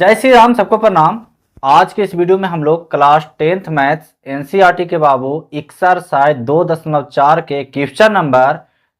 जय श्री राम, सबको प्रणाम। आज के इस वीडियो में हम लोग क्लास 10th मैथ्स एनसीईआरटी के बाबू एक्सरसाइज 2.4 के क्वेश्चन नंबर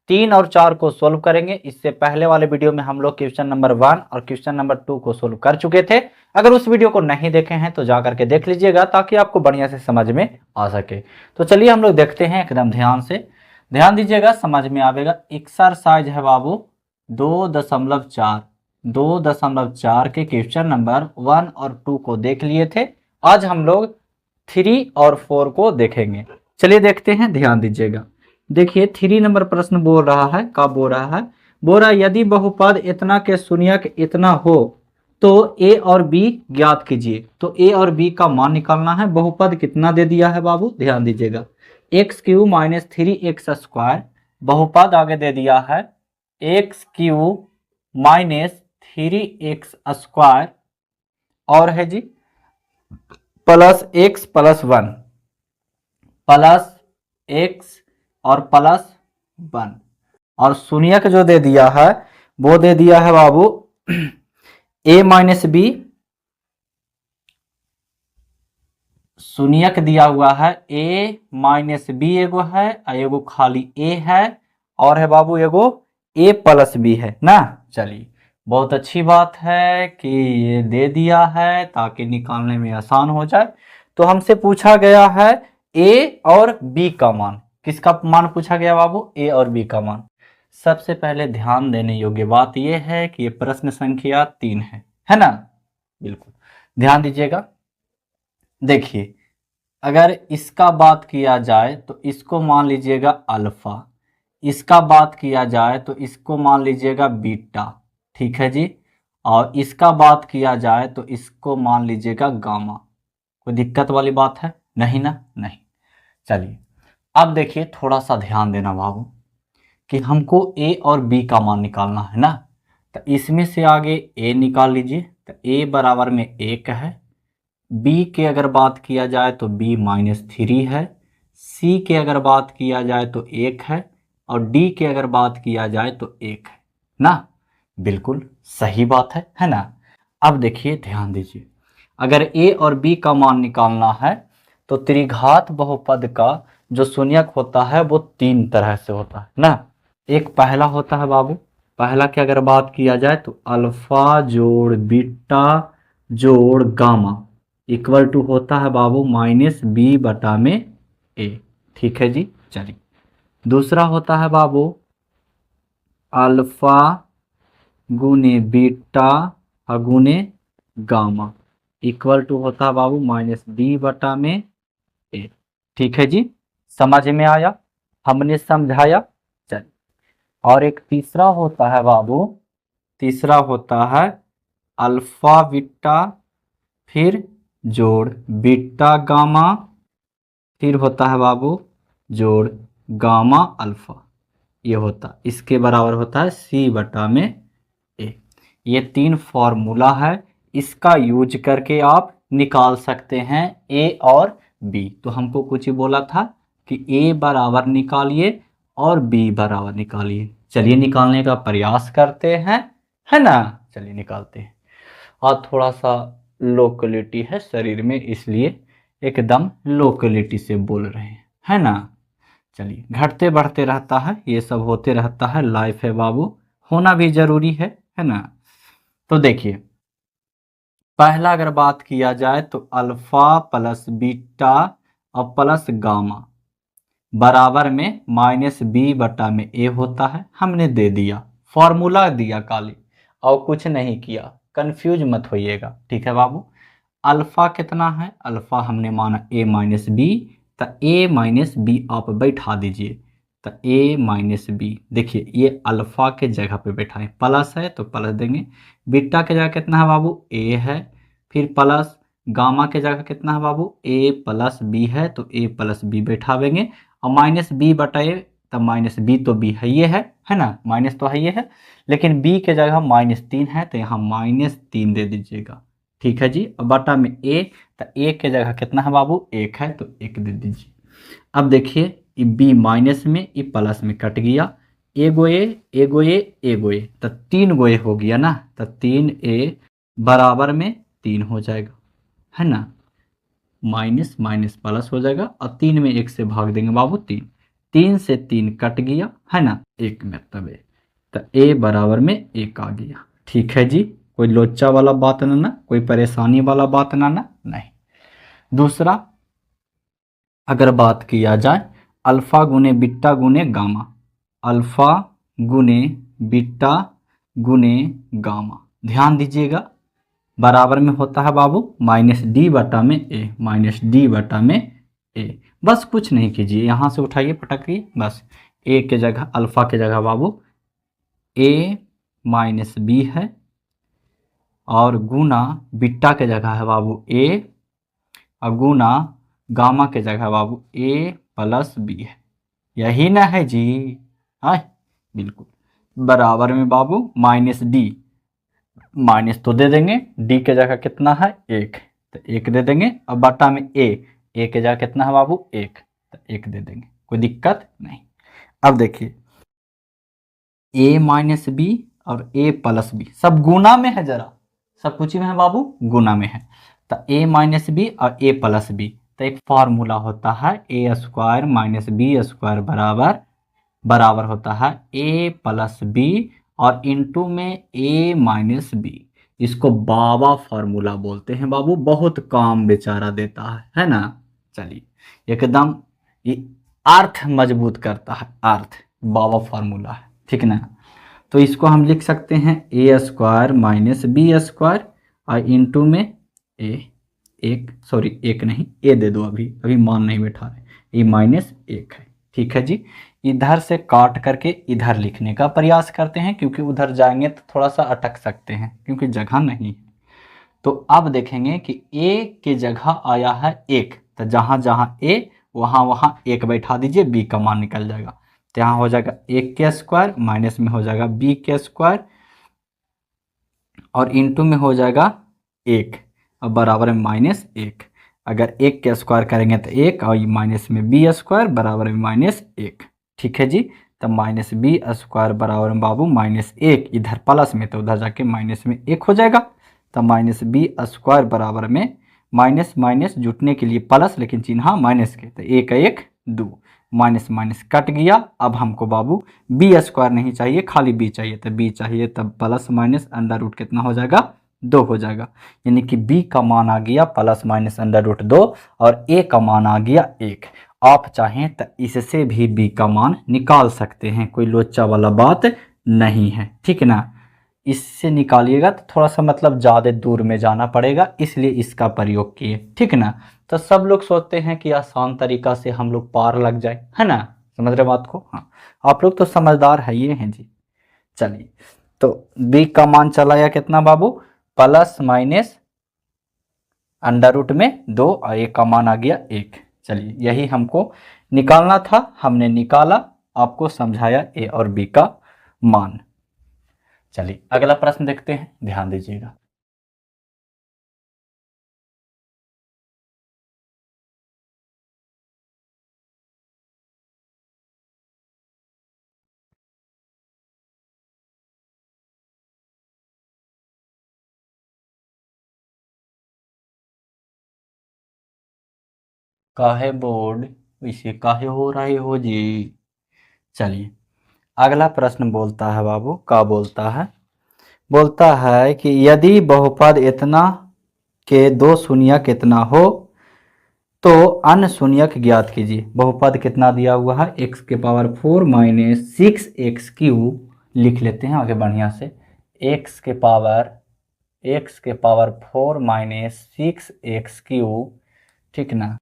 3 और 4 को सोल्व करेंगे। इससे पहले वाले वीडियो में हम लोग क्वेश्चन नंबर 1 और क्वेश्चन नंबर 2 को सोल्व कर चुके थे। अगर उस वीडियो को नहीं देखे हैं तो जा करके देख लीजिएगा ताकि आपको बढ़िया से समझ में आ सके। तो चलिए हम लोग देखते हैं, एकदम ध्यान से ध्यान दीजिएगा, समझ में आवेगा। एक्सरसाइज है बाबू 2.4 के क्वेश्चन नंबर 1 और 2 को देख लिए थे। आज हम लोग 3 और 4 को देखेंगे। चलिए देखते हैं, ध्यान दीजिएगा। देखिए 3 नंबर प्रश्न बोल रहा है, क्या बोल रहा है? बोल रहा है यदि बहुपद इतना के शून्यक इतना हो तो ए और बी ज्ञात कीजिए। तो ए और बी का मान निकालना है। बहुपद कितना दे दिया है बाबू, ध्यान दीजिएगा। x³ - 3x²। बहुपद आगे दे दिया है x³ - 3x² और है जी प्लस x + 1 प्लस x और प्लस 1। और शून्यक जो दे दिया है वो दे दिया है बाबू a - b। शून्यक दिया हुआ है a - b एगो है, एगो खाली a है, और है बाबू एगो a + b है ना। चलिए बहुत अच्छी बात है कि ये दे दिया है ताकि निकालने में आसान हो जाए। तो हमसे पूछा गया है a और b का मान। किसका मान पूछा गया बाबू? a और b का मान। सबसे पहले ध्यान देने योग्य बात यह है कि ये प्रश्न संख्या 3 है ना। बिल्कुल ध्यान दीजिएगा। देखिए अगर इसका बात किया जाए तो इसको मान लीजिएगा अल्फा, इसका बात किया जाए तो इसको मान लीजिएगा बीटा, ठीक है जी। और इसका बात किया जाए तो इसको मान लीजिएगा गामा। कोई दिक्कत वाली बात है? नहीं ना, नहीं। चलिए अब देखिए थोड़ा सा ध्यान देना बाबू कि हमको a और b का मान निकालना है ना। तो इसमें से आगे a निकाल लीजिए। तो a बराबर में 1 है, b के अगर बात किया जाए तो b - 3 है, c के अगर बात किया जाए तो 1 है, और d के अगर बात किया जाए तो 1 है ना। बिल्कुल सही बात है ना। अब देखिए ध्यान दीजिए, अगर a और b का मान निकालना है तो त्रिघात बहुपद का जो शून्यक होता है वो 3 तरह से होता है ना। एक पहला होता है बाबू, पहला की अगर बात किया जाए तो अल्फा जोड़ बीटा जोड़ गामा इक्वल टू होता है बाबू -b/a, ठीक है जी। चलिए दूसरा होता है बाबू अल्फा गुने बीटा गुने गामा इक्वल टू होता है बाबू -b/a, ठीक है जी। समझ में आया? हमने समझाया। चलिए और एक तीसरा होता है बाबू, तीसरा होता है अल्फा बीटा फिर जोड़ बीटा गामा फिर होता है बाबू जोड़ गामा अल्फा। ये होता इसके बराबर होता है c/a। ये 3 फॉर्मूला है, इसका यूज करके आप निकाल सकते हैं a और b। तो हमको कुछ ही बोला था कि a बराबर निकालिए और b बराबर निकालिए। चलिए निकालने का प्रयास करते हैं, है ना। चलिए निकालते हैं। और थोड़ा सा लोकलिटी है शरीर में, इसलिए एकदम लोकलिटी से बोल रहे हैं, है ना। चलिए घटते बढ़ते रहता है, ये सब होते रहता है, लाइफ है बाबू, होना भी जरूरी है ना। तो देखिए पहला अगर बात किया जाए तो अल्फा प्लस बीटा और प्लस गामा बराबर में -b/a होता है। हमने दे दिया, फॉर्मूला दिया काली, और कुछ नहीं किया। कंफ्यूज मत होइएगा, ठीक है बाबू। अल्फा कितना है? अल्फा हमने माना a - b, तो a - b आप बैठा दीजिए। तो a - b, देखिए ये अल्फा के जगह पे बैठाएं, प्लस है तो प्लस देंगे। बीटा के जगह कितना है बाबू? a है, फिर प्लस गामा के जगह कितना है बाबू? a + b है, तो a + b बैठावेंगे। और -b/a, तो -b तो b है ये है ना, माइनस तो है ये है, लेकिन b के जगह -3 है तो यहाँ -3 दे दीजिएगा, ठीक है जी। और बटा में a, तो a के जगह कितना है बाबू? 1 है तो 1 दे दीजिए। अब देखिए ये b माइनस में ये प्लस में कट गया, एगो ए तो 3 गो ए हो गया ना। तो 3a बराबर में 3 हो जाएगा, है ना। माइनस माइनस प्लस हो जाएगा और 3 में 1 से भाग देंगे बाबू 3, 3 से 3 कट गया, है ना, 1 में तब ए, तो ए बराबर में 1 आ गया। ठीक है जी, कोई लोचा वाला बात ना, कोई परेशानी वाला बात ना नहीं। दूसरा अगर बात किया जाए अल्फा गुने बीटा गुने गामा, अल्फा गुने बीटा गुने गामा, ध्यान दीजिएगा बराबर में होता है बाबू माइनस डी बटा में ए, माइनस डी बटा में ए। बस कुछ नहीं कीजिए, यहाँ से उठाइए पटकिए, बस ए के जगह अल्फा के जगह बाबू ए माइनस बी है, और गुना बीटा के जगह है बाबू ए, और गुना गामा के जगह बाबू ए प्लस बी है। यही ना है जी, हाँ बिल्कुल। बराबर में बाबू माइनस डी, माइनस तो दे देंगे, डी के जगह कितना है 1, तो 1 दे देंगे, और बटा में ए के जगह कितना है बाबू 1, तो 1 दे देंगे, कोई दिक्कत नहीं। अब देखिए ए माइनस बी और ए प्लस बी सब गुना में है, जरा सब कुछ में है बाबू गुना में है, तो ए माइनस बी और ए प्लस बी, तो एक फार्मूला होता है ए स्क्वायर माइनस बी स्क्वायर बराबर बराबर होता है ए प्लस बी और इंटू में ए माइनस बी। इसको बाबा फार्मूला बोलते हैं बाबू, बहुत काम बेचारा देता है ना। चलिए एकदम ये अर्थ मजबूत करता है, अर्थ बाबा फार्मूला है, ठीक ना। तो इसको हम लिख सकते हैं ए स्क्वायर माइनस बी स्क्वायर और इंटू में एक नहीं, ए दे दो, अभी मान नहीं बैठा रहे, ये माइनस 1 है। ठीक है जी, इधर से काट करके इधर लिखने का प्रयास करते हैं, क्योंकि उधर जाएंगे तो थोड़ा सा अटक सकते हैं क्योंकि जगह नहीं है। तो अब देखेंगे कि ए के जगह आया है 1, तो जहाँ जहाँ ए वहाँ वहाँ 1 बैठा दीजिए, बी का मान निकल जाएगा, तो यहाँ हो जाएगा 1 के स्क्वायर माइनस में हो जाएगा बी के स्क्वायर और इंटू में हो जाएगा 1 और बराबर में माइनस 1। अगर 1 के स्क्वायर करेंगे तो 1 और माइनस में बी स्क्वायर बराबर में माइनस 1। ठीक है जी, तब माइनस बी स्क्वायर बराबर में बाबू माइनस 1, इधर प्लस में तो उधर जाके माइनस में 1 हो जाएगा, तब माइनस बी स्क्वायर बराबर में माइनस माइनस जुटने के लिए प्लस, लेकिन चिन्ह माइनस के, तो 1 1 2, माइनस माइनस कट गया। अब हमको बाबू बी स्क्वायर नहीं चाहिए, खाली बी चाहिए, तो बी चाहिए तब प्लस माइनस अंडर रूट कितना हो जाएगा 2 हो जाएगा, यानी कि बी का मान आ गया प्लस माइनस अंडर रूट 2 और ए का मान आ गया 1। आप चाहें तो इससे भी बी का मान निकाल सकते हैं, कोई लोचा वाला बात नहीं है, ठीक है ना। इससे निकालिएगा तो थोड़ा सा मतलब ज़्यादा दूर में जाना पड़ेगा, इसलिए इसका प्रयोग किए, ठीक है ना। तो सब लोग सोचते हैं कि आसान तरीका से हम लोग पार लग जाए, है ना, समझ रहे बात को। हाँ, आप लोग तो समझदार है ये हैं जी। चलिए, तो बी का मान चला गया कितना बाबू प्लस माइनस अंडर रूट में 2 और ए का मान आ गया 1। चलिए, यही हमको निकालना था, हमने निकाला, आपको समझाया ए और बी का मान। चलिए अगला प्रश्न देखते हैं, ध्यान दीजिएगा। काहे बोर्ड इसे काहे हो रहे हो जी। चलिए अगला प्रश्न बोलता है बाबू, क्या बोलता है, बोलता है कि यदि बहुपद इतना के 2 शून्यक इतना हो तो अन्य शून्यक ज्ञात कीजिए। बहुपद कितना दिया हुआ है, x के पावर 4 माइनस 6x³ लिख लेते हैं आगे बढ़िया से, x के पावर 4 माइनस 6x³, ठीक ना,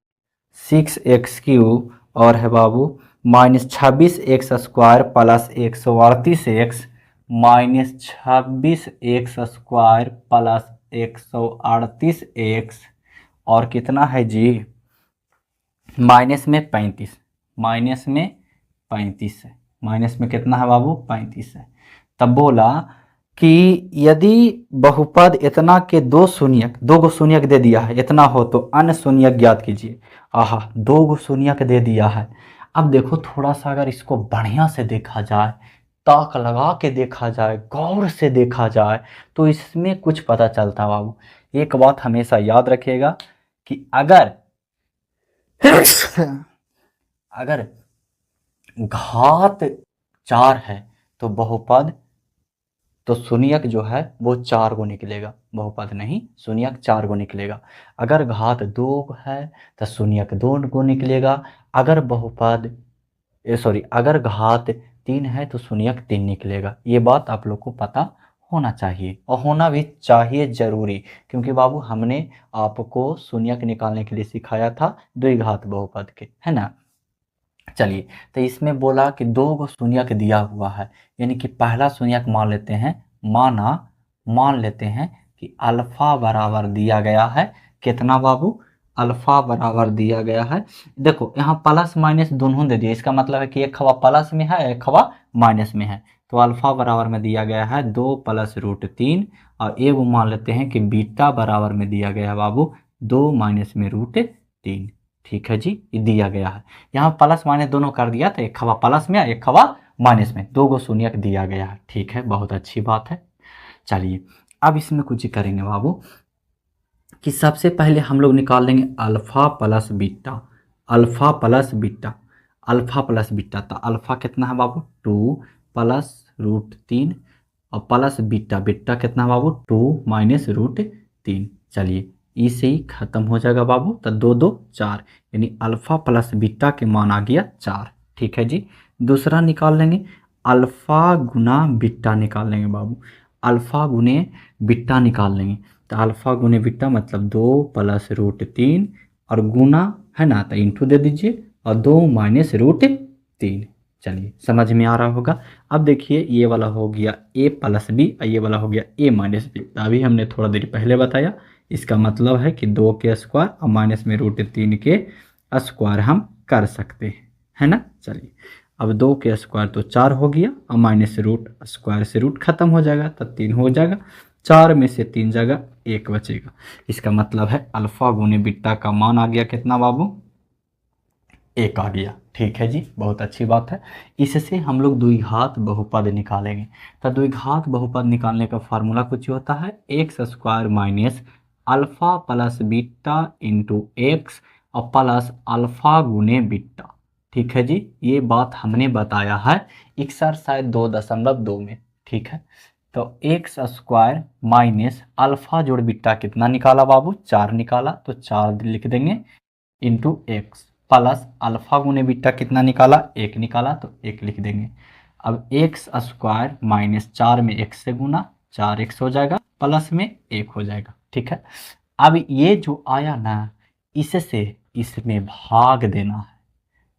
6x³ और है बाबू minus 26x square plus 138x minus 26x² plus 138x और कितना है जी माइनस में 35, माइनस में 35 है, माइनस में कितना है बाबू 35 है। तब बोला कि यदि बहुपद इतना के 2 शून्यक, 2 गो शून्यक दे दिया है, इतना हो तो अन्य शून्यक ज्ञात कीजिए। आहा, 2 गो शून्यक दे दिया है। अब देखो थोड़ा सा अगर इसको बढ़िया से देखा जाए, ताक लगा के देखा जाए, गौर से देखा जाए, तो इसमें कुछ पता चलता बाबू। एक बात हमेशा याद रखिएगा कि अगर अगर घात 4 है तो बहुपद, तो शून्यक जो है वो 4 को निकलेगा, बहुपद नहीं शून्यक 4 को निकलेगा। अगर घात 2 है तो शून्यक 2 को निकलेगा। अगर बहुपद सॉरी अगर घात 3 है तो शून्यक 3 निकलेगा। ये बात आप लोग को पता होना चाहिए और होना भी चाहिए ज़रूरी, क्योंकि बाबू हमने आपको शून्यक निकालने के लिए सिखाया था द्विघात बहुपद के, है ना। चलिए, तो इसमें बोला कि 2 गो शून्यक दिया हुआ है, यानी कि पहला शून्यक मान लेते हैं कि अल्फा बराबर दिया गया है। कितना बाबू? अल्फा बराबर दिया गया है। देखो यहाँ प्लस माइनस दोनों दे दिए, इसका मतलब है कि एक खवा प्लस में है एक खवा माइनस में है। तो अल्फा बराबर में दिया गया है 2 + √3, और ये वो मान लेते हैं कि बीटा बराबर में दिया गया है बाबू 2 - √3। ठीक है जी, ये दिया गया है। यहाँ प्लस माइनस दोनों कर दिया, तो एक खवा प्लस में एक खवा माइनस में, 2 गो शून्यक दिया गया है। ठीक है, बहुत अच्छी बात है। चलिए, अब इसमें कुछ करेंगे बाबू कि सबसे पहले हम लोग निकाल लेंगे alpha plus beta. Alpha plus beta, alpha plus beta, तो अल्फा कितना है बाबू 2 + √3, और प्लस बीटा, बीटा कितना है बाबू 2 - √3। चलिए, इसे ही खत्म हो जाएगा बाबू, तो 2 2 4, यानी अल्फा प्लस बीटा के मान आ गया 4। ठीक है जी। दूसरा निकाल लेंगे अल्फा गुना बीटा निकाल लेंगे बाबू। अल्फा गुने बीटा निकाल लेंगे, तो अल्फा गुने बीटा मतलब 2 + √3, और गुना है ना, तो इंटू दे दीजिए, और 2 - √3। चलिए, समझ में आ रहा होगा। अब देखिए, ये वाला हो गया a + b और ये वाला हो गया a - b। अभी हमने थोड़ा देर पहले बताया, इसका मतलब है कि 2 के स्क्वायर और माइनस में √3 के स्क्वायर हम कर सकते हैं, है ना। चलिए, अब 2 के स्क्वायर तो 4 हो गया, और माइनस रूट स्क्वायर से रूट खत्म हो जाएगा, तो 3 हो जाएगा। 4 में से 3 जगह 1 बचेगा। इसका मतलब है अल्फा गुने बीटा का मान आ गया कितना बाबू? 1 आ गया। ठीक है जी, बहुत अच्छी बात है। इससे हम लोग द्विघात बहुपद निकालेंगे। तो द्विघात बहुपद निकालने का फार्मूला कुछ होता है x² minus alpha plus beta into x और प्लस अल्फा गुने बीटा। ठीक है जी, ये बात हमने बताया है एक्सरसाइज 2.2 में। ठीक है, तो x² माइनस अल्फा जोड़ बीटा कितना निकाला बाबू? 4 निकाला, तो 4 लिख देंगे, इंटू एक्स प्लस अल्फा गुने बीटा कितना निकाला? 1 निकाला, तो 1 लिख देंगे। अब x² माइनस 4 में 1 से गुना, 4x हो जाएगा, प्लस में 1 हो जाएगा। ठीक है, अब ये जो आया ना, इससे इसमें भाग देना है।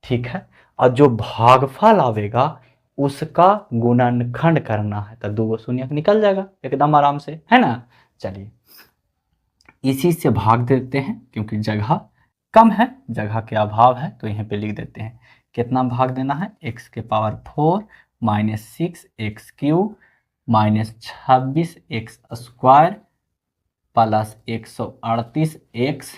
ठीक है, और जो भागफल आवेगा उसका गुणनखंड करना है, तो 2 शून्य निकल जाएगा एकदम आराम से, है ना। चलिए, इसी से भाग देते हैं, क्योंकि जगह कम है, जगह के अभाव है, तो यहीं पे लिख देते हैं। कितना भाग देना है? x⁴ minus 6x³ minus 26x² plus 138x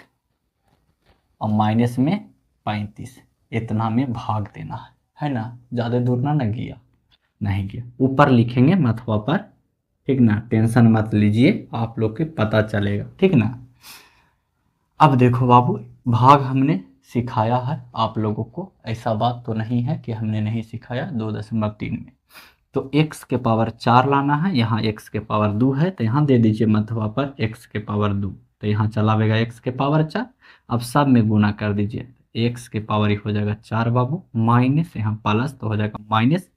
और माइनस में 35, इतना में भाग देना है ना। ज़्यादा दूर ना गया, नहीं गया, ऊपर लिखेंगे मथवा पर, ठीक ना, टेंशन मत लीजिए, आप लोग के पता चलेगा, ठीक ना। अब देखो बाबू, भाग हमने सिखाया है आप लोगों को, ऐसा बात तो नहीं है कि हमने नहीं सिखाया 2.3 में। तो x के पावर 4 लाना है, यहाँ x के पावर 2 है, तो यहाँ दे दीजिए मथवा पर x के पावर 2, तो यहाँ चलावेगा x के पावर 4। अब सब में गुना कर दीजिए, x के पावर ही हो जाएगा 4 बाबू, माइनस यहाँ प्लस तो हो जाएगा माइनस,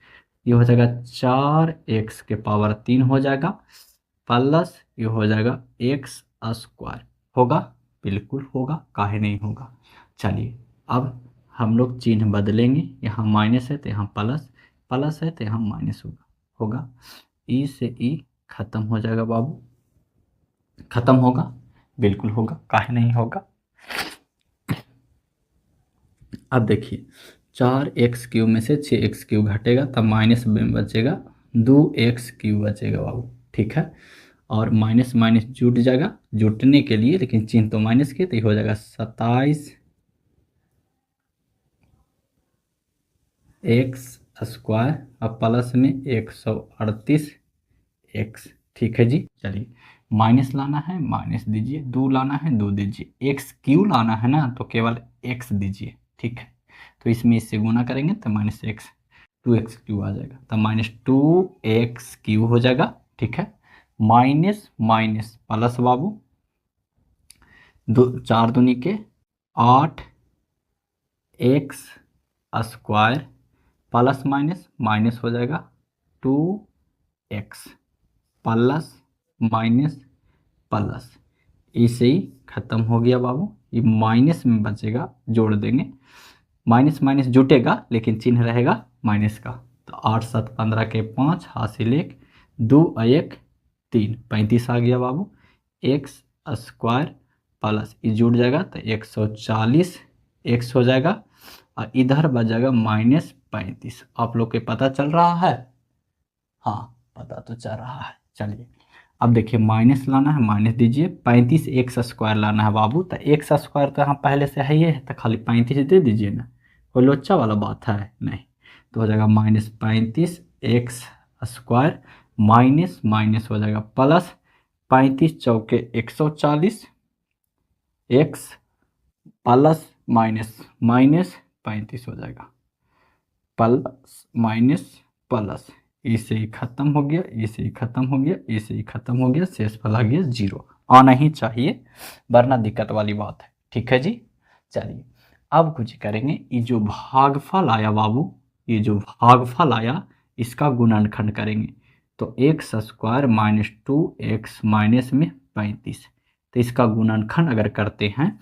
ये हो जाएगा 4x के पावर 3 हो जाएगा, प्लस ये हो जाएगा x² होगा, बिल्कुल होगा, काहे नहीं होगा। चलिए, अब हम लोग चिन्ह बदलेंगे, यहाँ माइनस है तो यहाँ प्लस, प्लस है तो यहाँ माइनस होगा, होगा ई से ई खत्म हो जाएगा बाबू, खत्म होगा, बिल्कुल होगा, काहे नहीं होगा। अब देखिए, 4x³ में से 6x³ घटेगा, तब माइनस में बचेगा 2x³ बचेगा बाबू। ठीक है, और माइनस माइनस जुट जाएगा, जुटने के लिए, लेकिन चिन्ह तो माइनस के, तो ये हो जाएगा 27 x² और प्लस में 138 x। ठीक है जी। चलिए, माइनस लाना है माइनस दीजिए, 2 लाना है 2 दीजिए, एक्स क्यू लाना है ना तो केवल एक्स दीजिए, ठीक है। तो इसमें इससे गुना करेंगे तो माइनस एक्स 2x³ आ जाएगा, तो -2x³ हो जाएगा, ठीक है। माइनस माइनस प्लस बाबू, 4 दूनी के 8 x square plus minus minus हो जाएगा 2x प्लस माइनस प्लस, इसे ही खत्म हो गया बाबू। ये माइनस में बचेगा, जोड़ देंगे, माइनस माइनस जुटेगा लेकिन चिन्ह रहेगा माइनस का। तो 8 7 15 के 5 हासिल 1 2 1 3 35 आ गया बाबू। एक्स स्क्वायर प्लस ये जुड़ जाएगा तो 140 एक्स हो जाएगा और इधर बच जाएगा -35। आप लोग के पता चल रहा है? हाँ पता तो चल रहा है। चलिए अब देखिए माइनस लाना है माइनस दीजिए, 35 एक्स स्क्वायर लाना है बाबू, तो एक्स स्क्वायर तो यहाँ पहले से है ही है, तो खाली 35 दे दीजिए ना, कोई लोचा वाला बात है नहीं। तो हो जाएगा -35 एक्स स्क्वायर माइनस माइनस हो जाएगा प्लस 35 चौके 140 एक्स प्लस माइनस माइनस 35 हो जाएगा, प्लस माइनस प्लस, इसे ही खत्म हो गया, इसे ही खत्म हो गया, इसे ही खत्म हो गया, शेष फल आ गया 0। आना ही चाहिए वरना दिक्कत वाली बात है, ठीक है जी। चलिए अब कुछ करेंगे, ये जो भागफल आया बाबू, ये जो भागफल आया इसका गुणनखंड करेंगे। तो x square minus 2x minus में 35, तो इसका गुणनखंड अगर करते हैं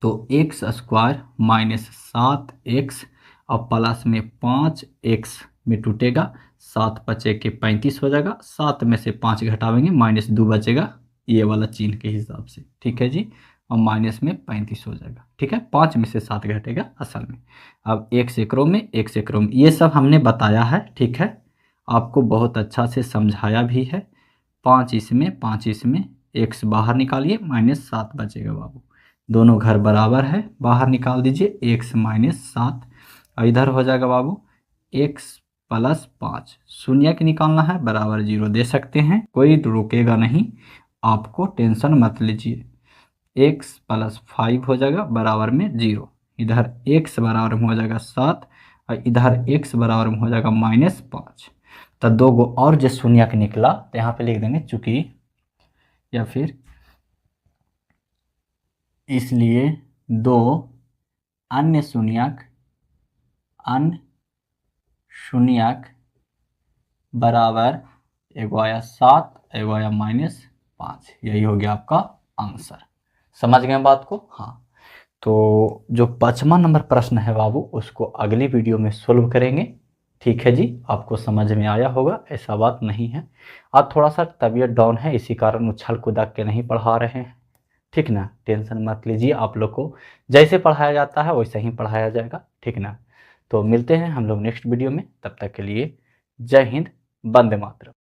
तो एक्स स्क्वायर माइनस 7x और प्लस में 5x में टूटेगा, 7 बचे के 35 हो जाएगा, 7 में से 5 घटावेंगे -2 बचेगा ये वाला चिन्ह के हिसाब से, ठीक है जी। और माइनस में 35 हो जाएगा, ठीक है। 5 में से 7 घटेगा असल में। अब x एक रो में x एक रो में, ये सब हमने बताया है, ठीक है। आपको बहुत अच्छा से समझाया भी है। 5 इसमें 5 इसमें, x बाहर निकालिए -7 बचेगा बाबू, दोनों घर बराबर है, बाहर निकाल दीजिए x -7 और इधर हो जाएगा बाबू x प्लस 5, शून्य के निकालना है बराबर 0 दे सकते हैं, कोई रुकेगा नहीं, आपको टेंशन मत लीजिए। x प्लस 5 हो जाएगा बराबर में 0, इधर x बराबर में हो जाएगा 7 और इधर x बराबर में हो जाएगा -5। तो 2 गो और जो शून्य के निकला तो यहाँ पे लिख देंगे चूंकि, या फिर इसलिए 2 अन्य शून्यक बराबर एगो आया 7 एगो आया -5, यही हो गया आपका आंसर। समझ गए बात को? हाँ। तो जो 5वां नंबर प्रश्न है बाबू उसको अगली वीडियो में सोल्व करेंगे, ठीक है जी। आपको समझ में आया होगा, ऐसा बात नहीं है। आज थोड़ा सा तबीयत डाउन है, इसी कारण उछल कूदा के नहीं पढ़ा रहे हैं, ठीक ना। टेंशन मत लीजिए, आप लोग को जैसे पढ़ाया जाता है वैसे ही पढ़ाया जाएगा, ठीक ना। तो मिलते हैं हम लोग नेक्स्ट वीडियो में, तब तक के लिए जय हिंद, वंदे मातरम।